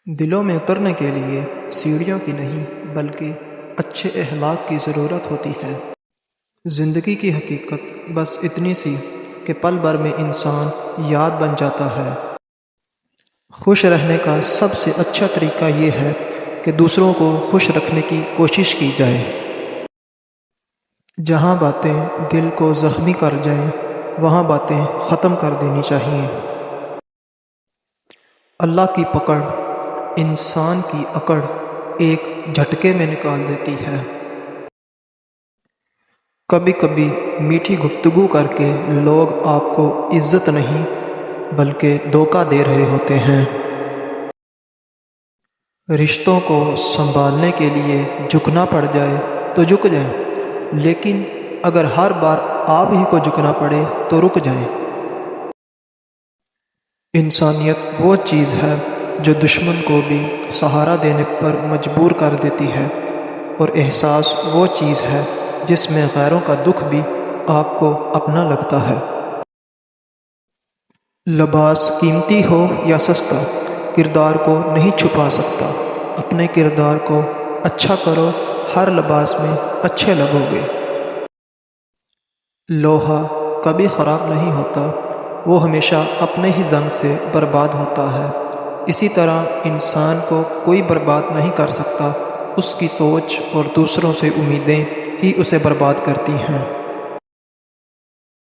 دلوں میں اترنے کے لیے سیڑھیوں کی نہیں بلکہ اچھے اخلاق کی ضرورت ہوتی ہے۔ زندگی کی حقیقت بس اتنی سی کہ پل بھر میں انسان یاد بن جاتا ہے۔ خوش رہنے کا سب سے اچھا طریقہ یہ ہے کہ دوسروں کو خوش رکھنے کی کوشش کی جائے۔ جہاں باتیں دل کو زخمی کر جائیں وہاں باتیں ختم کر دینی چاہیے۔ اللہ کی پکڑ انسان کی اکڑ ایک جھٹکے میں نکال دیتی ہے۔ کبھی کبھی میٹھی گفتگو کر کے لوگ آپ کو عزت نہیں بلکہ دھوکہ دے رہے ہوتے ہیں۔ رشتوں کو سنبھالنے کے لیے جھکنا پڑ جائے تو جھک جائیں، لیکن اگر ہر بار آپ ہی کو جھکنا پڑے تو رک جائیں۔ انسانیت وہ چیز ہے جو دشمن کو بھی سہارا دینے پر مجبور کر دیتی ہے، اور احساس وہ چیز ہے جس میں غیروں کا دکھ بھی آپ کو اپنا لگتا ہے۔ لباس قیمتی ہو یا سستا، کردار کو نہیں چھپا سکتا۔ اپنے کردار کو اچھا کرو، ہر لباس میں اچھے لگو گے۔ لوہا کبھی خراب نہیں ہوتا، وہ ہمیشہ اپنے ہی زنگ سے برباد ہوتا ہے۔ اسی طرح انسان کو کوئی برباد نہیں کر سکتا، اس کی سوچ اور دوسروں سے امیدیں ہی اسے برباد کرتی ہیں۔